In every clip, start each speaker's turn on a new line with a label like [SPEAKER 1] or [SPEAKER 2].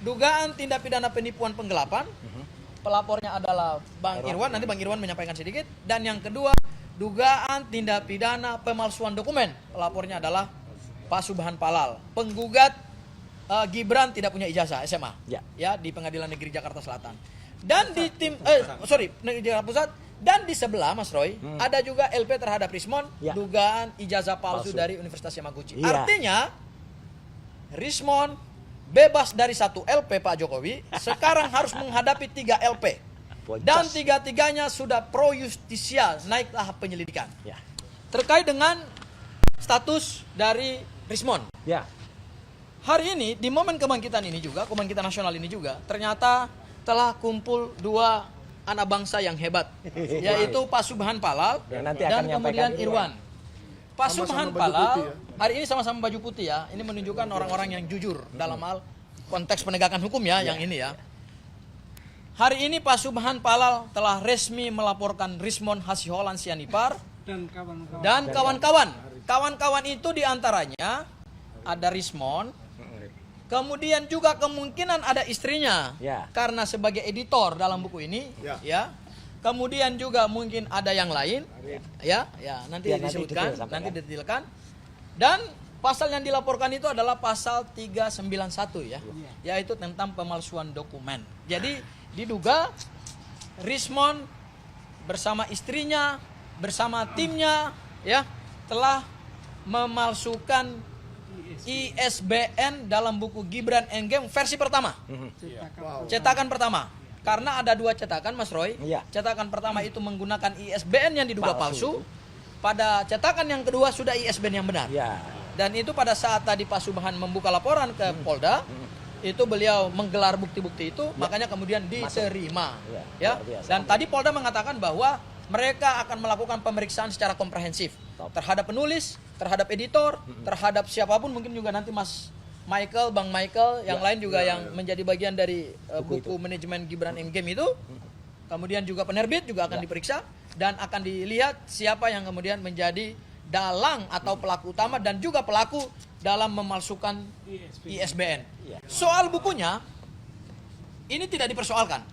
[SPEAKER 1] dugaan tindak pidana penipuan penggelapan. Pelapornya adalah Bang Irwan, nanti Bang Irwan menyampaikan sedikit. Dan yang kedua, dugaan tindak pidana pemalsuan dokumen. Pelapornya adalah Pak Subhan Palal. Penggugat Gibran tidak punya ijazah SMA. Ya, di Pengadilan Negeri Jakarta Selatan. Dan di Negeri Jakarta Pusat. Dan di sebelah Mas Roy, ada juga LP terhadap Rismon, dugaan ijazah palsu dari Universitas Yamaguchi. Artinya, Rismon bebas dari 1 LP Pak Jokowi, sekarang harus menghadapi 3 LP. Dan tiga-tiganya sudah pro justisia, naik tahap penyelidikan. Terkait dengan status dari Rismon. Hari ini, di momen kebangkitan ini juga, kebangkitan nasional ini juga, ternyata telah kumpul 2 anak bangsa yang hebat, yaitu Pak Subhan Palal dan kemudian Irwan. Pak Subhan Palal hari ini sama-sama baju putih ya. Ini menunjukkan orang-orang yang jujur dalam hal konteks penegakan hukum ya, yang ini ya. Hari ini Pak Subhan Palal telah resmi melaporkan Rismon Hasiholan Sianipar dan kawan-kawan. Kawan-kawan itu diantaranya ada Rismon, kemudian juga kemungkinan ada istrinya, karena sebagai editor dalam buku ini, ya. Kemudian juga mungkin ada yang lain, nanti disebutkan, nanti didetailkan. Dan pasal yang dilaporkan itu adalah pasal 391 ya, yaitu tentang pemalsuan dokumen. Jadi diduga Rismon bersama istrinya, bersama timnya, ya, telah memalsukan ISBN dalam buku Gibran Endgame versi pertama, cetakan pertama. Karena ada 2 cetakan Mas Roy. Cetakan pertama itu menggunakan ISBN yang diduga palsu. Pada cetakan yang kedua sudah ISBN yang benar. Dan itu pada saat tadi Pak Subhan membuka laporan ke Polda, itu beliau menggelar bukti-bukti itu, makanya kemudian diterima. Dan tadi Polda mengatakan bahwa mereka akan melakukan pemeriksaan secara komprehensif terhadap penulis, terhadap editor, terhadap siapapun, mungkin juga nanti Mas Michael, Bang Michael, yang lain juga yang menjadi bagian dari buku manajemen Gibran Endgame itu. Kemudian juga penerbit juga akan diperiksa dan akan dilihat siapa yang kemudian menjadi dalang atau pelaku utama dan juga pelaku dalam memalsukan ISBN. Soal bukunya ini tidak dipersoalkan.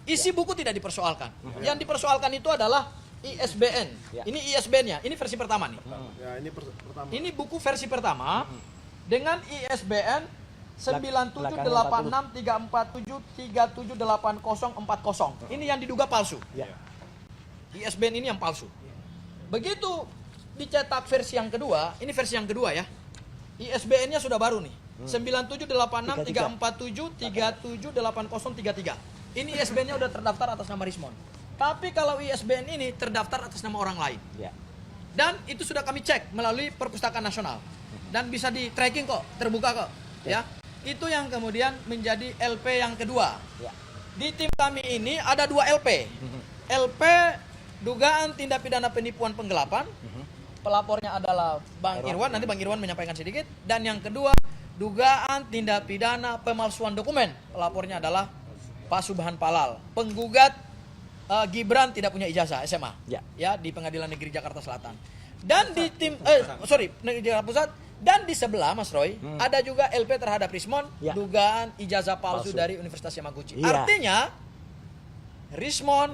[SPEAKER 1] Isi buku tidak dipersoalkan. Yang dipersoalkan itu adalah ISBN. Ini ISBN-nya. Ini versi pertama nih. Ini buku versi pertama dengan ISBN 9786347378040. Ini yang diduga palsu. ISBN ini yang palsu. Begitu dicetak versi yang kedua, ini versi yang kedua ya. ISBN-nya sudah baru nih. 9786347378033. Ini ISBN-nya udah terdaftar atas nama Rismon. Tapi kalau ISBN ini terdaftar atas nama orang lain. Dan itu sudah kami cek melalui Perpustakaan Nasional. Dan bisa di tracking kok, terbuka kok. Ya. Itu yang kemudian menjadi LP yang kedua. Di tim kami ini ada 2 LP. LP dugaan tindak pidana penipuan penggelapan. Pelapornya adalah Bang Irwan, nanti Bang Irwan menyampaikan sedikit. Dan yang kedua, dugaan tindak pidana pemalsuan dokumen. Pelapornya adalah Pak Subhan Palal. Penggugat Gibran tidak punya ijazah SMA. Ya, di Pengadilan Negeri Jakarta Selatan. Dan di Negeri Jakarta Pusat. Dan di sebelah Mas Roy, ada juga LP terhadap Rismon, dugaan ijazah palsu dari Universitas Yamaguchi. Artinya, Rismon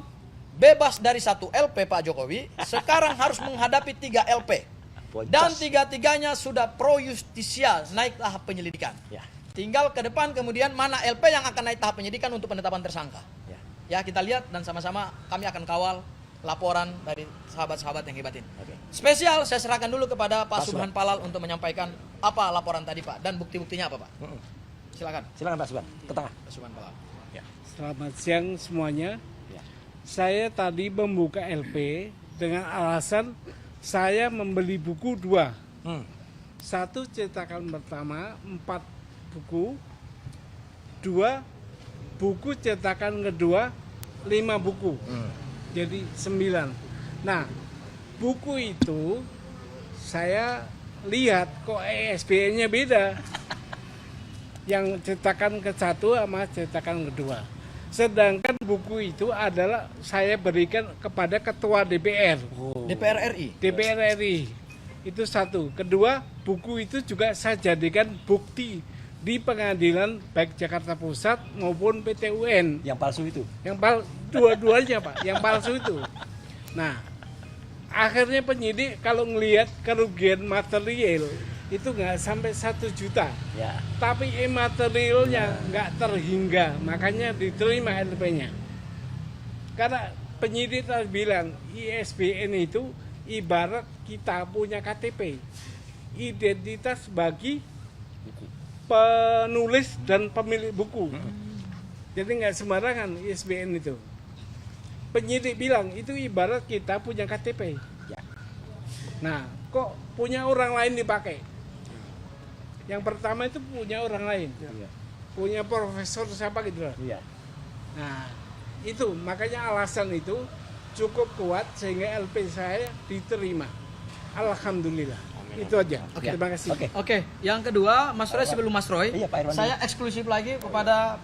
[SPEAKER 1] bebas dari 1 LP Pak Jokowi, sekarang harus menghadapi 3 LP. Dan tiga-tiganya sudah pro justisia, naik tahap penyelidikan. Tinggal ke depan kemudian mana LP yang akan naik tahap penyidikan untuk penetapan tersangka. Ya, kita lihat dan sama-sama kami akan kawal laporan dari sahabat-sahabat yang hebat ini. Spesial saya serahkan dulu kepada Pak Subhan Palal untuk menyampaikan apa laporan tadi Pak dan bukti-buktinya apa Pak. Silakan. Silakan Pak Subhan, ke tengah. Pak Subhan Palal.
[SPEAKER 2] Selamat siang semuanya. Saya tadi membuka LP dengan alasan saya membeli buku 2. 1 cetakan pertama 4 buku, 2 buku cetakan kedua 5 buku. Jadi 9. Nah, buku itu saya lihat kok ISBN-nya beda. Yang cetakan ke-1 sama cetakan kedua. Sedangkan buku itu adalah saya berikan kepada ketua DPR.
[SPEAKER 1] DPR RI.
[SPEAKER 2] DPR RI. Itu 1. Kedua, buku itu juga saya jadikan bukti di pengadilan baik Jakarta Pusat maupun PT UN.
[SPEAKER 3] Yang palsu itu.
[SPEAKER 2] Dua-duanya Pak, yang palsu itu. Nah, akhirnya penyidik kalau ngelihat kerugian material itu nggak sampai 1 juta.
[SPEAKER 3] Ya.
[SPEAKER 2] Tapi materialnya nggak terhingga, makanya diterima LP-nya. Karena penyidik tadi bilang ISBN itu ibarat kita punya KTP, identitas bagi penulis dan pemilik buku. Jadi nggak sembarangan ISBN itu. Penyidik bilang itu ibarat kita punya KTP.
[SPEAKER 3] Ya.
[SPEAKER 2] Nah, kok punya orang lain dipakai? Yang pertama itu punya orang lain,
[SPEAKER 3] Iya.
[SPEAKER 2] punya profesor siapa gitu loh.
[SPEAKER 3] Iya.
[SPEAKER 2] Nah, itu makanya alasan itu cukup kuat sehingga LP saya diterima. Alhamdulillah. Itu aja.
[SPEAKER 1] Oke.
[SPEAKER 2] Terima kasih.
[SPEAKER 3] Oke.
[SPEAKER 1] Oke, yang kedua Mas Roy sebelum Mas Roy,
[SPEAKER 3] Iya, Pak Irwan
[SPEAKER 1] saya eksklusif lagi kepada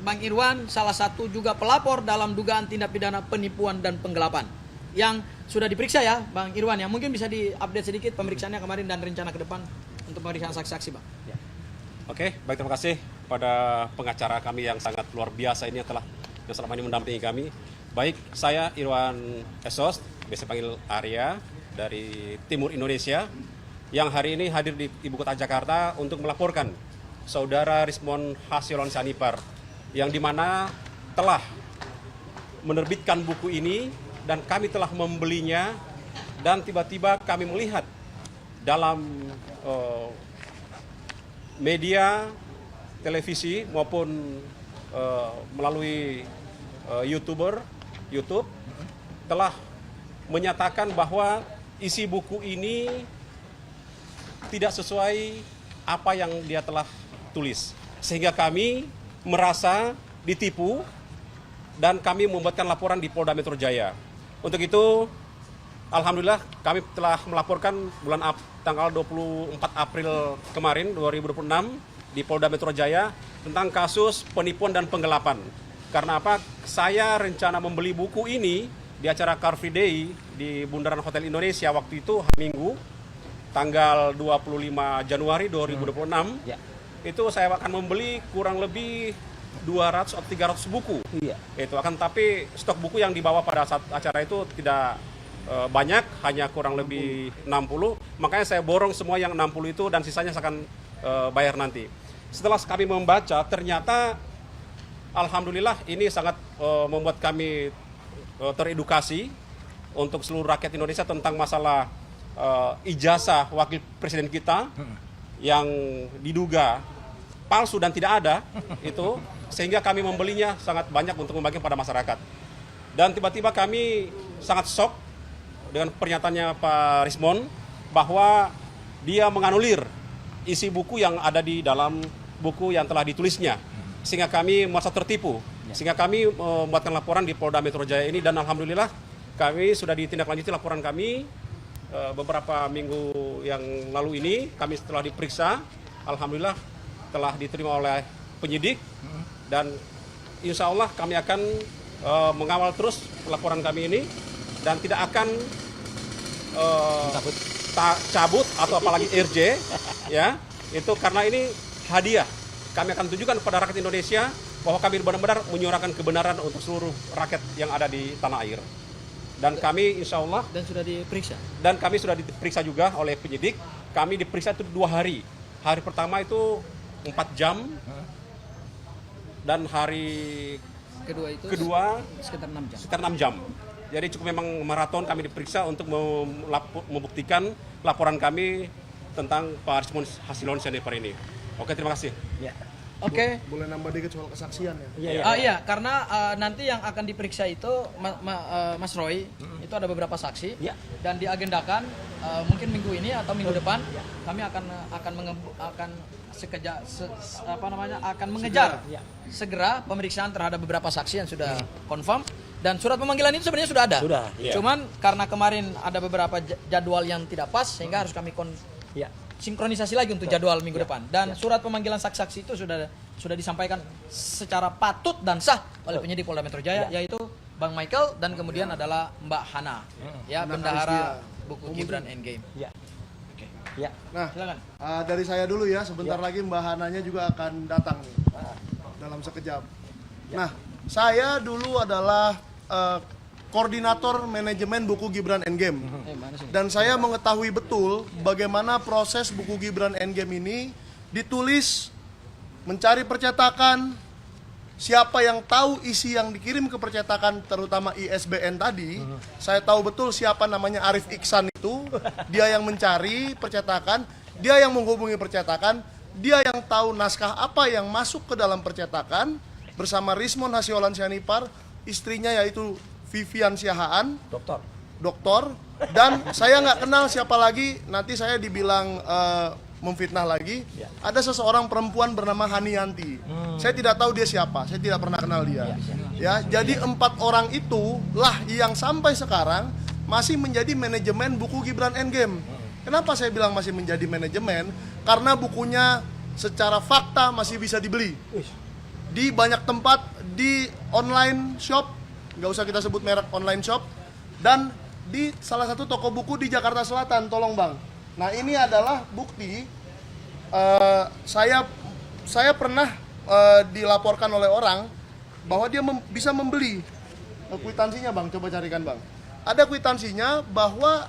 [SPEAKER 1] Bang Irwan, salah satu juga pelapor dalam dugaan tindak pidana penipuan dan penggelapan yang sudah diperiksa ya, Bang Irwan ya. Mungkin bisa diupdate sedikit pemeriksaannya kemarin dan rencana ke depan untuk pemeriksaan saksi-saksi, Bang.
[SPEAKER 4] Oke, baik, terima kasih pada pengacara kami yang sangat luar biasa ini yang selama ini mendampingi kami. Baik, saya Irwan Esos, biasa panggil Arya dari Timur Indonesia, yang hari ini hadir di Ibu Kota Jakarta untuk melaporkan Saudara Rismond Hasilon Sanipar, yang dimana telah menerbitkan buku ini dan kami telah membelinya, dan tiba-tiba kami melihat dalam media televisi maupun melalui YouTube telah menyatakan bahwa isi buku ini tidak sesuai apa yang dia telah tulis, sehingga kami merasa ditipu dan kami membuatkan laporan di Polda Metro Jaya. Untuk itu, alhamdulillah kami telah melaporkan tanggal 24 April kemarin 2026 di Polda Metro Jaya tentang kasus penipuan dan penggelapan. Karena apa? Saya rencana membeli buku ini di acara Car Free Day di Bundaran Hotel Indonesia waktu itu hari Minggu tanggal 25 Januari 2026.
[SPEAKER 3] Ya.
[SPEAKER 4] Itu saya akan membeli kurang lebih 200 atau 300 buku.
[SPEAKER 3] Iya.
[SPEAKER 4] Itu akan, tapi stok buku yang dibawa pada saat acara itu tidak banyak, hanya kurang lebih 60. Makanya saya borong semua yang 60 itu dan sisanya saya akan bayar nanti. Setelah kami membaca, ternyata alhamdulillah ini sangat membuat kami teredukasi untuk seluruh rakyat Indonesia tentang masalah ijazah wakil presiden kita yang diduga palsu dan tidak ada itu, sehingga kami membelinya sangat banyak untuk membagikan pada masyarakat. Dan tiba-tiba kami sangat shock dengan pernyataannya Pak Rismond bahwa dia menganulir isi buku yang ada di dalam buku yang telah ditulisnya, sehingga kami merasa tertipu. Sehingga kami membuatkan laporan di Polda Metro Jaya ini, dan alhamdulillah kami sudah ditindaklanjuti laporan kami beberapa minggu yang lalu ini. Kami setelah diperiksa, alhamdulillah telah diterima oleh penyidik, dan insya Allah kami akan mengawal terus laporan kami ini dan tidak akan cabut atau apalagi RJ ya, itu karena ini hadiah. Kami akan tunjukkan kepada rakyat Indonesia bahwa kami benar-benar menyuarakan kebenaran untuk seluruh rakyat yang ada di tanah air. Dan kami insya Allah,
[SPEAKER 1] Dan sudah diperiksa.
[SPEAKER 4] dan kami sudah diperiksa juga oleh penyidik. Kami diperiksa itu 2 hari. Hari pertama itu 4 jam, dan hari
[SPEAKER 1] Kedua itu
[SPEAKER 4] kedua
[SPEAKER 1] sekitar 6 jam.
[SPEAKER 4] sekitar 6 jam. Jadi cukup memang maraton kami diperiksa untuk membuktikan laporan kami tentang Pak Rismond Hasilon Sanipar ini. Oke, terima kasih.
[SPEAKER 3] Ya.
[SPEAKER 1] Oke.
[SPEAKER 5] Boleh nambah dikit soal kesaksian ya?
[SPEAKER 3] Iya.
[SPEAKER 1] Iya, karena nanti yang akan diperiksa itu Mas Roy, itu ada beberapa saksi,
[SPEAKER 3] Ya.
[SPEAKER 1] dan diagendakan mungkin minggu ini atau minggu depan kami akan mengejar
[SPEAKER 3] Ya.
[SPEAKER 1] segera pemeriksaan terhadap beberapa saksi yang sudah confirm, dan surat pemanggilan itu sebenarnya sudah ada.
[SPEAKER 3] Sudah,
[SPEAKER 4] iya.
[SPEAKER 1] Cuman karena kemarin ada beberapa jadwal yang tidak pas, sehingga harus kami
[SPEAKER 3] Ya.
[SPEAKER 1] sinkronisasi lagi untuk jadwal minggu depan, dan surat pemanggilan saksi-saksi itu sudah disampaikan secara patut dan sah oleh penyidik Polda Metro Jaya, yaitu Bang Michael dan kemudian adalah Mbak Hana, ya,
[SPEAKER 5] Hana
[SPEAKER 1] bendahara
[SPEAKER 5] Karistia.
[SPEAKER 1] buku Gibran Endgame.
[SPEAKER 3] Ya.
[SPEAKER 1] Oke.
[SPEAKER 3] Ya.
[SPEAKER 5] Nah,
[SPEAKER 1] Silakan.
[SPEAKER 5] dari saya dulu ya. Sebentar lagi Mbak Hananya juga akan datang nih, dalam sekejap. Nah, saya dulu adalah koordinator manajemen buku Gibran Endgame.
[SPEAKER 1] Mana sih?
[SPEAKER 5] Dan saya mengetahui betul bagaimana proses buku Gibran Endgame ini ditulis, mencari percetakan, siapa yang tahu isi yang dikirim ke percetakan, terutama ISBN tadi. Saya tahu betul siapa namanya Arif Iksan itu. Dia yang mencari percetakan, dia yang menghubungi percetakan, dia yang tahu naskah apa yang masuk ke dalam percetakan, bersama Rismon Hasiolan Sianipar, istrinya yaitu Vivian Siahaan, doktor, dan saya nggak kenal siapa lagi, nanti saya dibilang memfitnah lagi. Ada seseorang perempuan bernama Hanianti. Saya tidak tahu dia siapa, saya tidak pernah kenal dia. Ya, jadi 4 orang itu lah yang sampai sekarang masih menjadi manajemen buku Gibran Endgame. Kenapa saya bilang masih menjadi manajemen? Karena bukunya secara fakta masih bisa dibeli di banyak tempat, di online shop, nggak usah kita sebut merek online shop, dan di salah satu toko buku di Jakarta Selatan. Tolong Bang. Nah, ini adalah bukti. Saya pernah dilaporkan oleh orang bahwa dia bisa membeli. Kwitansinya Bang, coba carikan Bang. Ada kwitansinya bahwa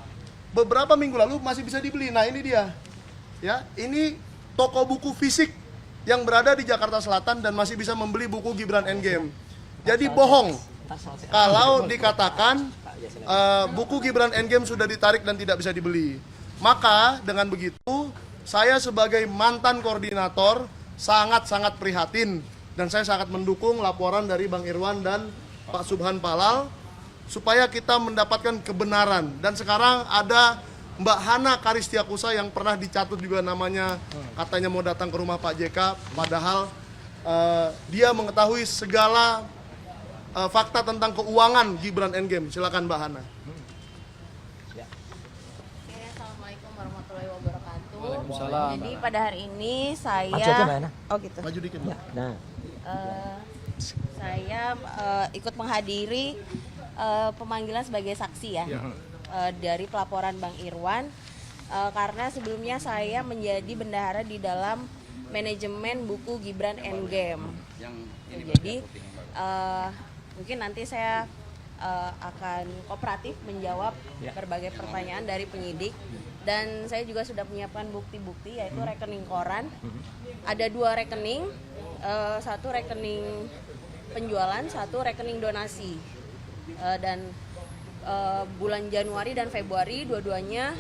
[SPEAKER 5] beberapa minggu lalu masih bisa dibeli. Nah, ini dia. Ya, ini toko buku fisik yang berada di Jakarta Selatan dan masih bisa membeli buku Gibran Endgame. Jadi bohong kalau dikatakan buku Gibran Endgame sudah ditarik dan tidak bisa dibeli. Maka dengan begitu, saya sebagai mantan koordinator sangat-sangat prihatin, dan saya sangat mendukung laporan dari Bang Irwan dan Pak Subhan Palal supaya kita mendapatkan kebenaran. Dan sekarang ada Mbak Hana Karistiakusa yang pernah dicatut juga namanya, katanya mau datang ke rumah Pak JK, padahal dia mengetahui segala fakta tentang keuangan Gibran Endgame. Silakan Mbak Hana.
[SPEAKER 6] Oke, Assalamualaikum warahmatullahi wabarakatuh.
[SPEAKER 1] Waalaikumsalam.
[SPEAKER 6] Jadi pada hari ini saya,
[SPEAKER 3] Maju aja, Mbak Hana.
[SPEAKER 6] oh gitu.
[SPEAKER 5] Maju dikit Mbak.
[SPEAKER 3] Nah,
[SPEAKER 6] Saya ikut menghadiri pemanggilan sebagai saksi ya, dari pelaporan Bang Irwan, karena sebelumnya saya menjadi bendahara di dalam manajemen buku Gibran Endgame. Jadi mungkin nanti saya akan kooperatif menjawab berbagai pertanyaan dari penyidik, dan saya juga sudah menyiapkan bukti-bukti, yaitu rekening koran. Ada 2 rekening, satu rekening penjualan, satu rekening donasi, dan bulan Januari dan Februari dua-duanya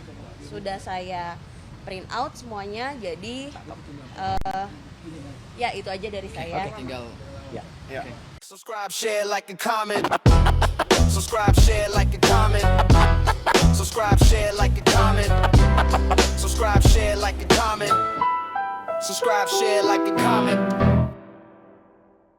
[SPEAKER 6] sudah saya print out semuanya. Jadi ya itu aja dari saya.
[SPEAKER 1] Tinggal
[SPEAKER 7] Subscribe, share, like, and comment. Subscribe, share, like, and comment. Subscribe, share, like, and comment. Subscribe, share, like, and comment. Subscribe, share, like, and comment.